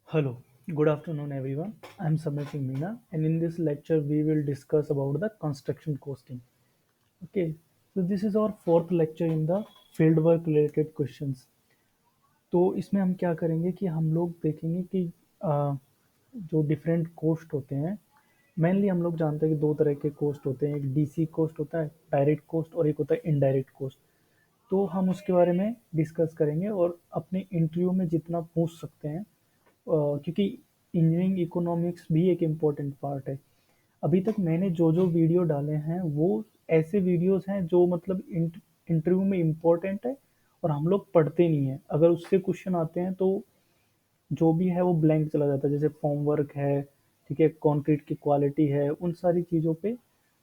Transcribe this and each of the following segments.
Hello, good afternoon everyone. I'm Samir Singh Meena and in this lecture we will discuss about the construction costing. Okay, so this is our fourth lecture in the fieldwork related questions. तो इसमें हम क्या करेंगे कि हम लोग देखेंगे कि अ, जो डिफरेंट कोस्ट होते हैं मेनली हम लोग जानते हैं कि दो तरह के कोस्ट होते हैं, एक डीसी कोस्ट होता है डायरेक्ट कोस्ट और एक होता है इनडायरेक्ट कोस्ट। तो हम उसके बारे में डिस्कस करेंगे और अपने इंटरव्यू में जितना पूछ सकते हैं, क्योंकि इंजीनियरिंग इकोनॉमिक्स भी एक इम्पोर्टेंट पार्ट है। अभी तक मैंने जो जो वीडियो डाले हैं वो ऐसे वीडियोस हैं जो मतलब इंटरव्यू में इम्पोर्टेंट है और हम लोग पढ़ते नहीं हैं। अगर उससे क्वेश्चन आते हैं तो जो भी है वो ब्लैंक चला जाता है, जैसे फॉर्म वर्क है, ठीक है, कंक्रीट की क्वालिटी है, उन सारी चीज़ों पे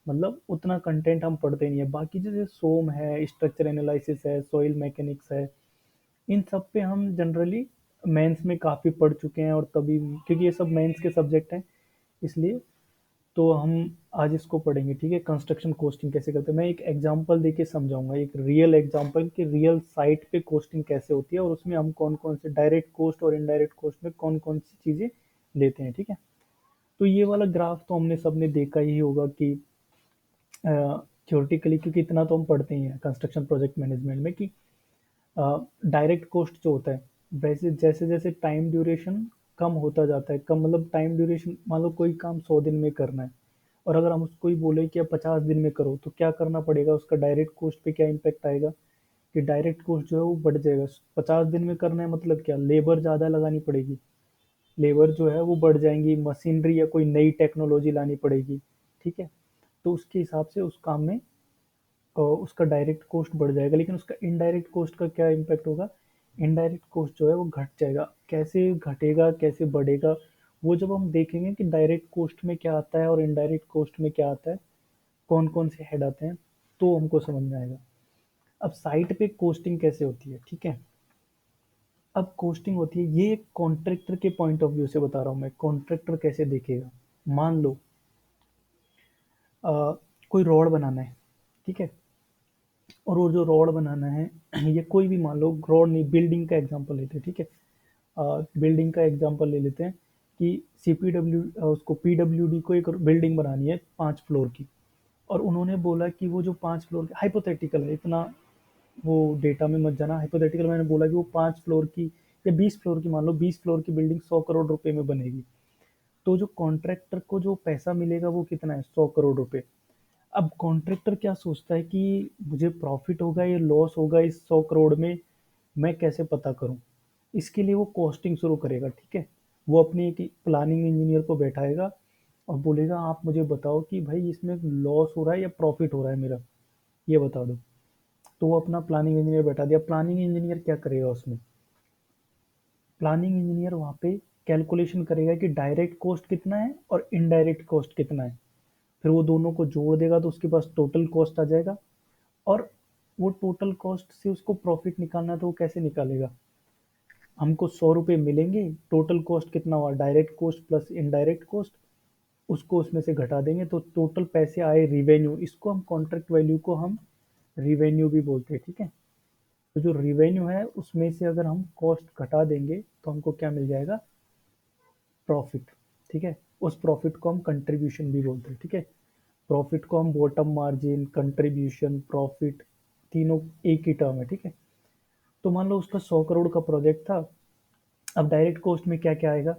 मतलब उतना कंटेंट हम पढ़ते नहीं है। बाकी जैसे सोम है, स्ट्रक्चर एनालिसिस है, सॉइल मैकेनिक्स है, इन सब पे हम जनरली मेंस में काफ़ी पढ़ चुके हैं, और तभी क्योंकि ये सब मेंस के सब्जेक्ट हैं इसलिए तो हम आज इसको पढ़ेंगे। ठीक है, कंस्ट्रक्शन कोस्टिंग कैसे करते हैं मैं एक एग्जांपल देके समझाऊंगा, एक रियल एग्जांपल कि रियल साइट पे कोस्टिंग कैसे होती है और उसमें हम कौन कौन से डायरेक्ट कोस्ट और इनडायरेक्ट कोस्ट में कौन कौन सी चीज़ें लेते हैं। ठीक है, तो ये वाला ग्राफ तो हमने सबने देखा ही होगा कि थ्योरेटिकली, क्योंकि इतना तो हम पढ़ते ही हैं कंस्ट्रक्शन प्रोजेक्ट मैनेजमेंट में कि डायरेक्ट कोस्ट जो होता है, वैसे जैसे जैसे टाइम ड्यूरेशन कम होता जाता है, कम मतलब टाइम ड्यूरेशन, मान लो कोई काम 100 दिन में करना है और अगर हम उसको ही बोले कि अब 50 दिन में करो तो क्या करना पड़ेगा, उसका डायरेक्ट कोस्ट पे क्या इम्पैक्ट आएगा कि डायरेक्ट कोस्ट जो है वो बढ़ जाएगा। 50 दिन में करना है मतलब क्या, लेबर ज़्यादा लगानी पड़ेगी, लेबर जो है वो बढ़ जाएंगी, मशीनरी या कोई नई टेक्नोलॉजी लानी पड़ेगी। ठीक है, तो उसके हिसाब से उस काम में उसका डायरेक्ट कॉस्ट बढ़ जाएगा, लेकिन उसका इनडायरेक्ट कॉस्ट का क्या इम्पैक्ट होगा, इनडायरेक्ट कॉस्ट जो है वो घट जाएगा। कैसे घटेगा, कैसे बढ़ेगा, वो जब हम देखेंगे कि डायरेक्ट कॉस्ट में क्या आता है और इनडायरेक्ट कॉस्ट में क्या आता है, कौन कौन से हेड आते हैं, तो हमको समझ में आएगा। अब साइट पे कोस्टिंग कैसे होती है, ठीक है, अब कोस्टिंग होती है, ये एक कॉन्ट्रैक्टर के पॉइंट ऑफ व्यू से बता रहा हूँ मैं, कॉन्ट्रैक्टर कैसे देखेगा। मान लो अ, कोई रोड बनाना है, ठीक है, और वो जो रोड बनाना है ये कोई भी, मान लो रोड नहीं, बिल्डिंग का एग्जांपल लेते हैं, ठीक है, बिल्डिंग का एग्जांपल ले लेते हैं कि सीपीडब्ल्यू उसको पीडब्ल्यूडी को एक बिल्डिंग बनानी है 5 फ्लोर की, और उन्होंने बोला कि वो जो 5 फ्लोर की, हाइपोथेटिकल है इतना, वो डेटा में मत जाना, हाइपोथेटिकल मैंने बोला कि वो 5 फ्लोर की या 20 फ्लोर की, मान लो 20 फ्लोर की बिल्डिंग 100 करोड़ रुपए में बनेगी। तो जो कॉन्ट्रैक्टर को जो पैसा मिलेगा वो कितना है, 100 करोड़ रुपए। अब कॉन्ट्रैक्टर क्या सोचता है कि मुझे प्रॉफिट होगा या लॉस होगा इस 100 करोड़ में, मैं कैसे पता करूं। इसके लिए वो कॉस्टिंग शुरू करेगा, ठीक है, वो अपने एक प्लानिंग इंजीनियर को बैठाएगा और बोलेगा आप मुझे बताओ कि भाई इसमें लॉस हो रहा है या प्रॉफिट हो रहा है मेरा, ये बता दो। तो वो अपना प्लानिंग इंजीनियर बैठा दिया, प्लानिंग इंजीनियर क्या करेगा उसमें, प्लानिंग इंजीनियर वहाँ पे कैलकुलेशन करेगा कि डायरेक्ट कॉस्ट कितना है और इनडायरेक्ट कॉस्ट कितना है, फिर वो दोनों को जोड़ देगा तो उसके पास टोटल कॉस्ट आ जाएगा। और वो टोटल कॉस्ट से उसको प्रॉफिट निकालना है तो वो कैसे निकालेगा, हमको 100 रुपये मिलेंगे, टोटल कॉस्ट कितना हुआ, direct cost plus indirect cost, उसको उसमें से घटा देंगे तो टोटल पैसे आए रिवेन्यू, इसको हम कॉन्ट्रैक्ट वैल्यू को हम रिवेन्यू भी बोलते हैं। ठीक है, तो जो रिवेन्यू है उसमें से अगर हम कॉस्ट घटा देंगे तो हमको क्या मिल जाएगा, प्रॉफिट। ठीक है, उस प्रॉफिट को हम कंट्रीब्यूशन भी बोलते हैं। ठीक है, प्रॉफिट को हम बॉटम मार्जिन, कंट्रीब्यूशन, प्रॉफिट, तीनों एक ही टर्म है। ठीक है, तो मान लो उसका 100 करोड़ का प्रोजेक्ट था। अब डायरेक्ट कॉस्ट में क्या क्या आएगा,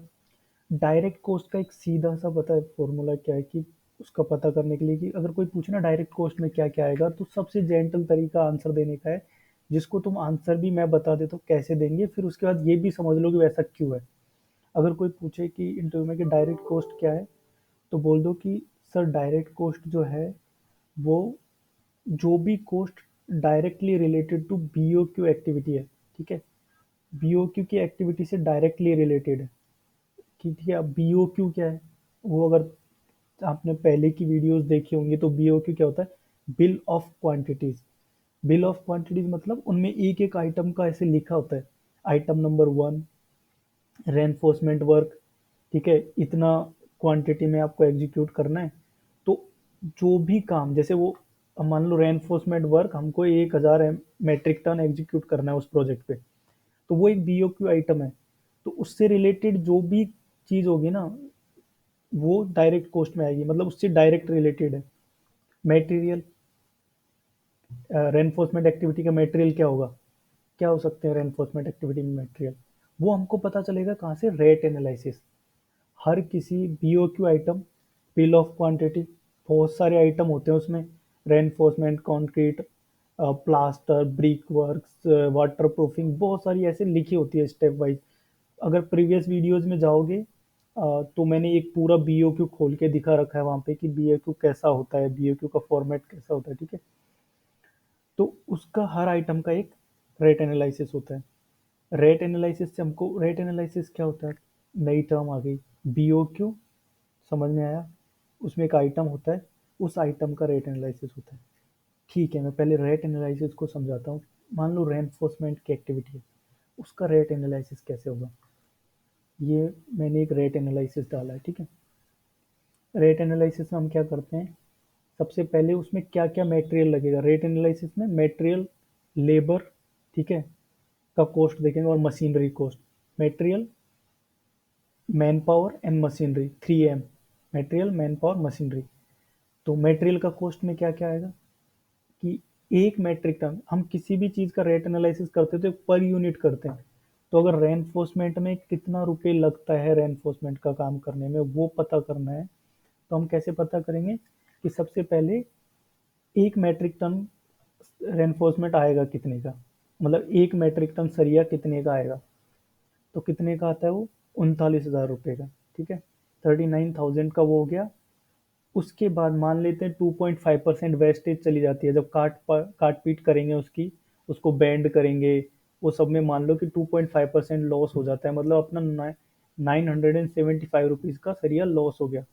डायरेक्ट कॉस्ट का एक सीधा सा पता है फॉर्मूला क्या है कि उसका पता करने के लिए कि अगर कोई पूछे ना डायरेक्ट कॉस्ट में क्या क्या आएगा, तो सबसे जेंटल तरीका आंसर देने का है, जिसको तुम आंसर भी मैं बता देता हूँ कैसे देंगे, फिर उसके बाद ये भी समझ लो कि वैसा क्यों है। अगर कोई पूछे कि इंटरव्यू में कि डायरेक्ट कॉस्ट क्या है, तो बोल दो कि सर डायरेक्ट कॉस्ट जो है वो जो भी cost directly related to BOQ activity है। ठीक है, बीओक्यू की एक्टिविटी से डायरेक्टली रिलेटेड है कि, ठीक है, अब बीओक्यू क्या है, वो अगर आपने पहले की वीडियोस देखी होंगी तो बीओक्यू क्या होता है, bill of quantities. Bill of quantities मतलब उनमें एक एक आइटम का ऐसे लिखा होता है, आइटम नंबर 1 रेनफोर्समेंट वर्क, ठीक है, इतना क्वांटिटी में आपको एग्जीक्यूट करना है। तो जो भी काम, जैसे वो अब मान लो रेनफोर्समेंट वर्क हमको 1000 मेट्रिक टन एग्जीक्यूट करना है उस प्रोजेक्ट पे, तो वो एक बीओक्यू आइटम है। तो उससे रिलेटेड जो भी चीज़ होगी ना, वो डायरेक्ट कॉस्ट में आएगी, मतलब उससे डायरेक्ट रिलेटेड है। मटेरियल, रेनफोर्समेंट एक्टिविटी का मटेरियल क्या होगा, क्या हो सकते हैं रेनफोर्समेंट एक्टिविटी में मटेरियल, वो हमको पता चलेगा कहाँ से, रेट एनालिसिस। हर किसी BOQ item, bill of quantity, बहुत सारे आइटम होते हैं उसमें, reinforcement concrete, plaster, brick works, waterproofing, बहुत सारी ऐसे लिखी होती है स्टेप वाइज। अगर प्रीवियस वीडियोस में जाओगे तो मैंने एक पूरा बीओक्यू खोल के दिखा रखा है वहाँ पे कि बीओक्यू कैसा होता है, बीओक्यू का फॉर्मेट कैसा होता है, ठीक है। तो उसका हर आइटम का एक रेट एनालिसिस होता है। रेट एनालिसिस से हमको, रेट एनालिसिस क्या होता है, नई टर्म आ गई, बीओक्यू समझ में आया, उसमें एक आइटम होता है, उस आइटम का रेट एनालिसिस होता है। ठीक है, मैं पहले रेट एनालिसिस को समझाता हूँ। मान लो रेनफोर्समेंट की एक्टिविटी है, उसका रेट एनालिसिस कैसे होगा। ये मैंने एक रेट एनालिसिस डाला है, ठीक है। रेट एनालिसिस में हम क्या करते हैं, सबसे पहले उसमें क्या क्या मटेरियल लगेगा, रेट एनालिसिस में मटेरियल, लेबर, ठीक है, का कॉस्ट देखेंगे, और machinery cost. Material, man power and machinery, 3M, material, man power, machinery. तो मटेरियल का कॉस्ट में क्या क्या आएगा कि एक मेट्रिक टन, हम किसी भी चीज़ का रेट एनालिसिस करते तो पर यूनिट करते हैं। तो अगर रेनफोर्समेंट में कितना रुपए लगता है रेनफोर्समेंट का काम करने में, वो पता करना है, तो हम कैसे पता करेंगे कि सबसे पहले एक मेट्रिक टन रेनफोर्समेंट आएगा कितने का, मतलब एक मेट्रिक टन सरिया कितने का आएगा, तो कितने का आता है वो, 39,000 रुपये का, ठीक है। 39,000 का वो हो गया। उसके बाद मान लेते हैं 2.5% वेस्टेज चली जाती है, जब काट पीट करेंगे उसकी, उसको बैंड करेंगे, वो सब में मान लो कि 2.5% लॉस हो जाता है, मतलब अपना 975 रुपीज़ का सरिया लॉस हो गया।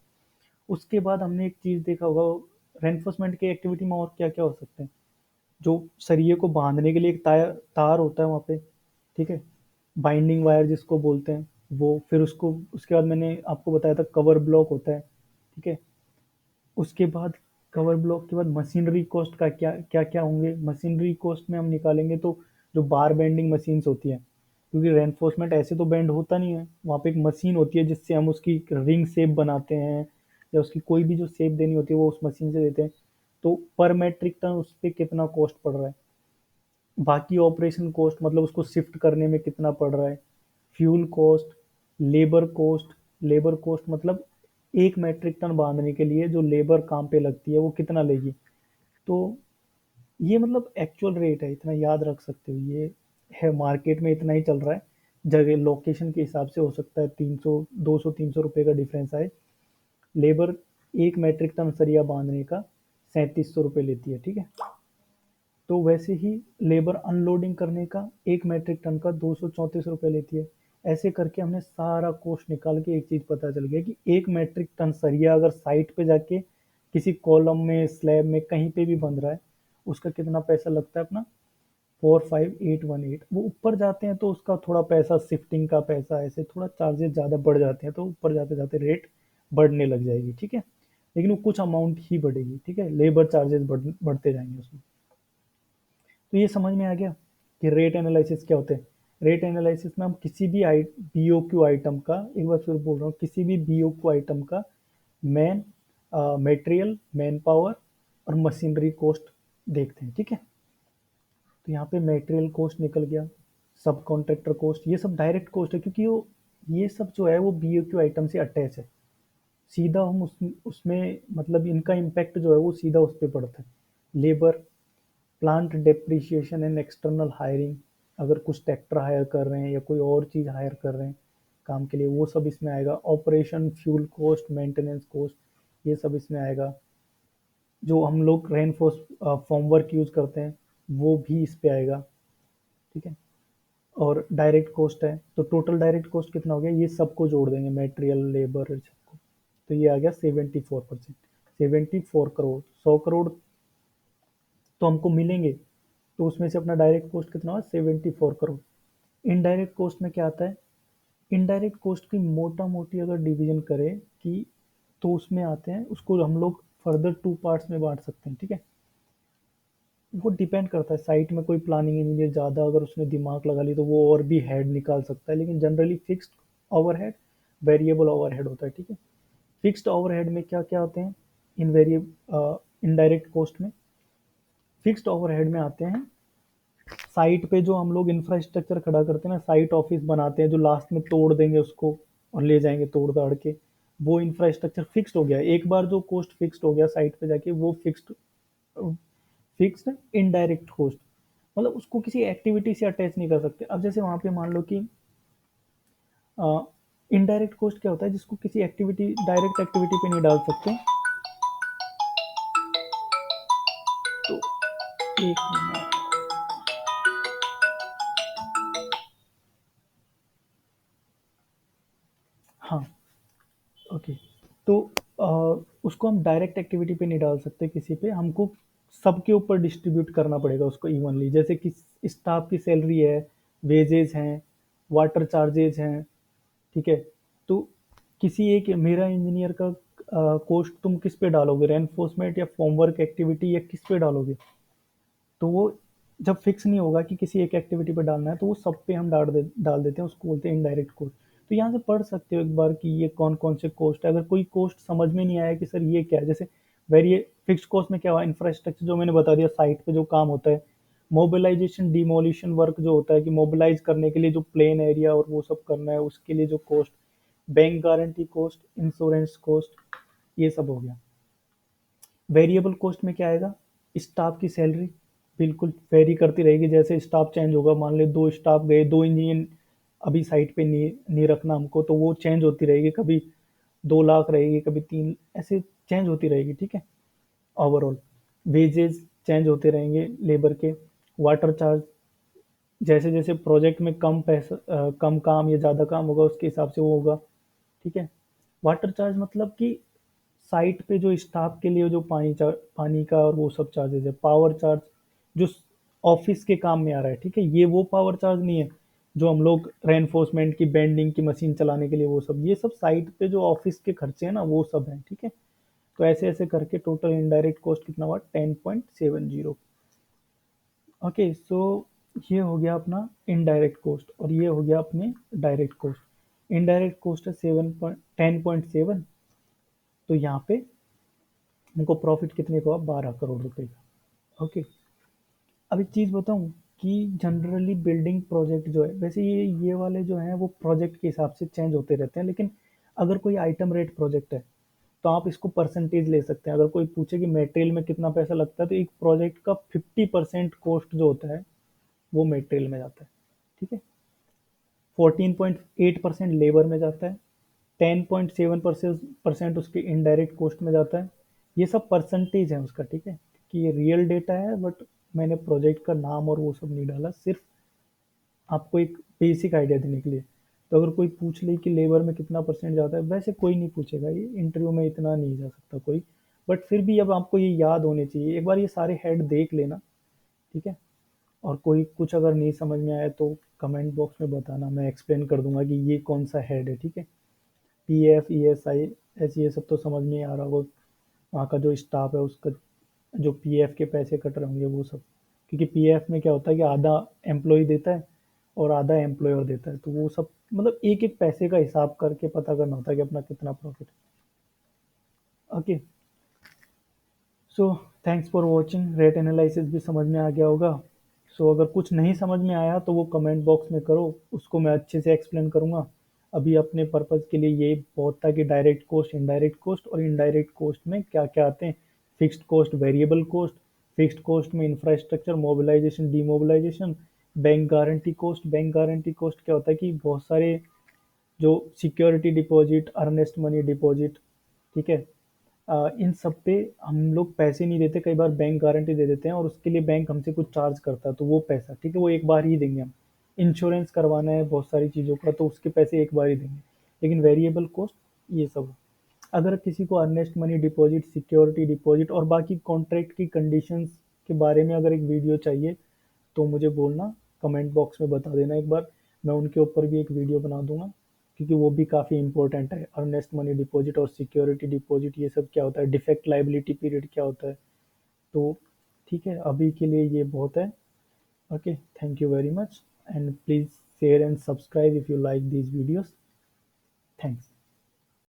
उसके बाद हमने एक चीज़ देखा होगा, रेनफोर्समेंट की एक्टिविटी में और क्या क्या हो सकते हैं, जो सरिये को बांधने के लिए एक तार होता है वहाँ पे, ठीक है, बाइंडिंग वायर जिसको बोलते हैं वो, फिर उसको, उसके बाद मैंने आपको बताया था कवर ब्लॉक होता है, ठीक है। उसके बाद कवर ब्लॉक के बाद मशीनरी कॉस्ट का क्या क्या क्या होंगे, मशीनरी कॉस्ट में हम निकालेंगे तो जो बार बेंडिंग मशीन्स होती हैं, क्योंकि रेनफोर्समेंट ऐसे तो बेंड होता नहीं है, वहाँ पे एक मशीन होती है जिससे हम उसकी रिंग शेप बनाते हैं, या उसकी कोई भी जो शेप देनी होती है वो उस मशीन से देते हैं। तो पर मेट्रिक टन उस पर कितना कॉस्ट पड़ रहा है, बाकी ऑपरेशन कॉस्ट मतलब उसको शिफ्ट करने में कितना पड़ रहा है, fuel cost, labour cost, labour cost मतलब एक मेट्रिक टन बांधने के लिए जो लेबर काम पे लगती है वो कितना लेगी। तो ये मतलब एक्चुअल रेट है, इतना याद रख सकते हो, ये है मार्केट में इतना ही चल रहा है। जगह लोकेशन के हिसाब से हो सकता है 300, 200, 300 रुपये का डिफरेंस आए। लेबर एक मेट्रिक टन सरिया बांधने का 3700 रुपये लेती है, ठीक है। तो वैसे ही लेबर अनलोडिंग करने का एक मेट्रिक टन का 234 रुपये लेती है। ऐसे करके हमने सारा कॉस्ट निकाल के एक चीज़ पता चल गया कि एक मेट्रिक टन सरिया अगर साइट पे जाके किसी कॉलम में, स्लैब में, कहीं पे भी बन रहा है, उसका कितना पैसा लगता है अपना, 45818। वो ऊपर जाते हैं तो उसका थोड़ा पैसा, शिफ्टिंग का पैसा, ऐसे थोड़ा चार्जेस ज़्यादा बढ़ जाते हैं, तो ऊपर जाते जाते रेट बढ़ने लग जाएगी, ठीक है। लेकिन वो कुछ अमाउंट ही बढ़ेगी, ठीक है, लेबर चार्जेस बढ़ते जाएंगे उसमें। तो ये समझ में आ गया कि रेट एनालिसिस क्या होते हैं। रेट एनालिसिस में हम किसी भी बीओक्यू आइटम का, एक बार फिर बोल रहा हूँ, किसी भी बीओक्यू आइटम का मैन, मटेरियल, मैन पावर और मशीनरी कॉस्ट देखते हैं, ठीक है। तो यहाँ पे मटेरियल कॉस्ट निकल गया, सब कॉन्ट्रैक्टर कॉस्ट, ये सब डायरेक्ट कॉस्ट है, क्योंकि वो, ये सब जो है वो बीओक्यू आइटम से अटैच है, सीधा हम उसमें मतलब इनका इम्पैक्ट जो है वो सीधा उस पर पड़ता है। Labour, plant depreciation and external hiring, अगर कुछ ट्रैक्टर हायर कर रहे हैं या कोई और चीज़ हायर कर रहे हैं काम के लिए, वो सब इसमें आएगा। Operation, fuel cost, maintenance cost, ये सब इसमें आएगा। जो हम लोग रेनफोर्स फॉर्म वर्क यूज़ करते हैं वो भी इस पे आएगा, ठीक है। और डायरेक्ट कॉस्ट है, तो टोटल डायरेक्ट कॉस्ट कितना हो गया, ये सबको जोड़ देंगे, मटेरियल, लेबर, सबको, तो ये आ गया 74%, 74 करोड़। 100 करोड़ तो हमको मिलेंगे, तो उसमें से अपना डायरेक्ट कॉस्ट कितना हुआ, 74 करोड़। इनडायरेक्ट कॉस्ट में क्या आता है, इनडायरेक्ट कॉस्ट की मोटा मोटी अगर डिवीजन करें कि, तो उसमें आते हैं, उसको हम लोग फर्दर टू पार्ट्स में बांट सकते हैं, ठीक है। वो डिपेंड करता है साइट में, कोई प्लानिंग इंजीनियर ज़्यादा अगर उसने दिमाग लगा ली तो वो और भी हेड निकाल सकता है, लेकिन generally fixed overhead, variable overhead होता है, ठीक है। फिक्स्ड ओवरहेड में क्या क्या आते हैं, इन वेरिएबल इनडायरेक्ट कॉस्ट में, फिक्स्ड ओवरहेड में आते हैं साइट पे जो हम लोग इंफ्रास्ट्रक्चर खड़ा करते हैं ना, साइट ऑफिस बनाते हैं जो लास्ट में तोड़ देंगे उसको और ले जाएंगे तोड़ ताड़ के, वो इंफ्रास्ट्रक्चर फिक्स्ड हो गया। एक बार जो कॉस्ट फिक्स्ड हो गया साइट पे जाके, वो फिक्स्ड, फिक्स्ड इनडायरेक्ट कॉस्ट, मतलब उसको किसी एक्टिविटी से अटैच नहीं कर सकते। अब जैसे वहां पे मान लो कि इनडायरेक्ट कॉस्ट क्या होता है, जिसको किसी एक्टिविटी, डायरेक्ट एक्टिविटी पे नहीं डाल सकते। तो एक मिनट, हाँ, ओके। तो उसको हम डायरेक्ट एक्टिविटी पे नहीं डाल सकते किसी पे, हमको सबके ऊपर डिस्ट्रीब्यूट करना पड़ेगा उसको इवनली। जैसे कि स्टाफ की सैलरी है, वेजेस हैं, वाटर चार्जेस हैं, ठीक है। तो किसी एक, मेरा इंजीनियर का कॉस्ट तुम किस पे डालोगे, रेनफोर्समेंट या फॉर्मवर्क एक्टिविटी या किस पे डालोगे? तो वो जब फिक्स नहीं होगा कि किसी एक एक्टिविटी पे डालना है, तो वो सब पे हम डाल देते हैं, उसको बोलते हैं इनडायरेक्ट कॉस्ट। तो यहाँ से पढ़ सकते हो एक बार कि ये कौन कौन से कॉस्ट है। अगर कोई कॉस्ट समझ में नहीं आया कि सर ये क्या है, जैसे वेरिए फिक्स कॉस्ट में क्या हुआ, इंफ्रास्ट्रक्चर जो मैंने बता दिया, साइट पे जो काम होता है, मोबिलाइजेशन डिमोलिशन वर्क जो होता है कि मोबिलाइज करने के लिए जो प्लेन एरिया और वो सब करना है, उसके लिए जो cost, bank guarantee cost, insurance cost, ये सब हो गया। वेरिएबल कॉस्ट में क्या आएगा, स्टाफ की सैलरी बिल्कुल वेरी करती रहेगी, जैसे स्टाफ चेंज होगा, मान ले दो स्टाफ गए, दो इंजीनियर अभी साइट पे नहीं रखना हमको, तो वो चेंज होती रहेगी, कभी 2 लाख रहेगी, कभी 3, ऐसे चेंज होती रहेगी, ठीक है। ओवरऑल वेजेस चेंज होते रहेंगे लेबर के। वाटर चार्ज, जैसे जैसे प्रोजेक्ट में कम पैसा, कम काम या ज़्यादा काम होगा उसके हिसाब से वो होगा, ठीक है। वाटर चार्ज मतलब कि साइट पे जो स्टाफ के लिए जो पानी का और वो सब चार्जेस है। पावर चार्ज जो ऑफिस के काम में आ रहा है, ठीक है, ये वो पावर चार्ज नहीं है जो हम लोग रेनफोर्समेंट की बेंडिंग की मशीन चलाने के लिए, वो सब, ये सब साइट पे जो ऑफिस के खर्चे हैं ना, वो सब है, ठीक है। तो ऐसे ऐसे करके टोटल इनडायरेक्ट कॉस्ट कितना हुआ, 10.70। ओके, सो ये हो गया अपना इनडायरेक्ट कॉस्ट, और ये हो गया अपने डायरेक्ट कॉस्ट। इनडायरेक्ट कॉस्ट है 10.7। तो यहाँ पे उनको प्रॉफिट कितने का हुआ, 12 करोड़ रुपए का। ओके, अब एक चीज़ बताऊँ कि जनरली बिल्डिंग प्रोजेक्ट जो है, वैसे ये वाले जो हैं वो प्रोजेक्ट के हिसाब से चेंज होते रहते हैं, लेकिन अगर कोई आइटम रेट प्रोजेक्ट है तो आप इसको परसेंटेज ले सकते हैं। अगर कोई पूछे कि मटेरियल में कितना पैसा लगता है, तो एक प्रोजेक्ट का 50% कॉस्ट जो होता है वो मटेरियल में जाता है, ठीक है। 14.8% लेबर में जाता है, 10.7% उसके इनडायरेक्ट कॉस्ट में जाता है। ये सब परसेंटेज है उसका, ठीक है, कि ये रियल डेटा है, बट मैंने प्रोजेक्ट का नाम और वो सब नहीं डाला, सिर्फ आपको एक बेसिक आइडिया देने के लिए। तो अगर कोई पूछ ले कि लेबर में कितना परसेंट जाता है, वैसे कोई नहीं पूछेगा, ये इंटरव्यू में इतना नहीं जा सकता कोई, बट फिर भी अब आपको ये याद होने चाहिए, एक बार ये सारे हेड देख लेना, ठीक है। और कोई कुछ अगर नहीं समझ में आया तो कमेंट बॉक्स में बताना, मैं एक्सप्लेन कर दूंगा कि ये कौन सा हेड है, ठीक है। पीएफ, ईएसआई, ऐसे ये सब तो समझ में ही आ रहा होगा, वहाँ का जो स्टाफ है उसका जो पीएफ के पैसे कट रहे होंगे वो सब। क्योंकि पीएफ में क्या होता है कि आधा एम्प्लॉय देता है और आधा एम्प्लॉयर देता है, तो वो सब मतलब एक एक पैसे का हिसाब करके पता करना होता है कि अपना कितना प्रॉफिट है। Okay, so thanks for watching. Rate analysis भी समझ में आ गया होगा। सो अगर कुछ नहीं समझ में आया तो वो कमेंट बॉक्स में करो, उसको मैं अच्छे से एक्सप्लेन करूँगा। अभी अपने पर्पज़ के लिए ये बहुत था कि डायरेक्ट कॉस्ट, इनडायरेक्ट कॉस्ट, और इनडायरेक्ट कॉस्ट में क्या क्या आते हैं, fixed cost, variable cost. Fixed cost में infrastructure, mobilisation, demobilisation, bank guarantee cost. Bank guarantee cost क्या होता है कि बहुत सारे जो security deposit, earnest money deposit, ठीक है, इन सब पे हम लोग पैसे नहीं देते, कई बार बैंक गारंटी दे देते हैं और उसके लिए बैंक हमसे कुछ चार्ज करता है, तो वो पैसा, ठीक है, वो एक बार ही देंगे हम। इंश्योरेंस करवाना है बहुत सारी चीज़ों का, तो उसके पैसे एक बार ही देंगे। लेकिन वेरिएबल कॉस्ट ये सब है। अगर किसी को Ernest money deposit, security deposit और बाकी कॉन्ट्रैक्ट की कंडीशंस के बारे में अगर एक वीडियो चाहिए तो मुझे बोलना, कमेंट बॉक्स में बता देना एक बार, मैं उनके ऊपर भी एक वीडियो बना दूंगा, क्योंकि वो भी काफ़ी इंपॉर्टेंट है। अर्नेस्ट मनी डिपॉजिट और सिक्योरिटी डिपॉजिट, ये सब क्या होता है, डिफेक्ट लाइबिलिटी पीरियड क्या होता है, तो ठीक है, अभी के लिए ये बहुत है। Okay, thank you very much, and please share and subscribe if you like these videos. Thanks.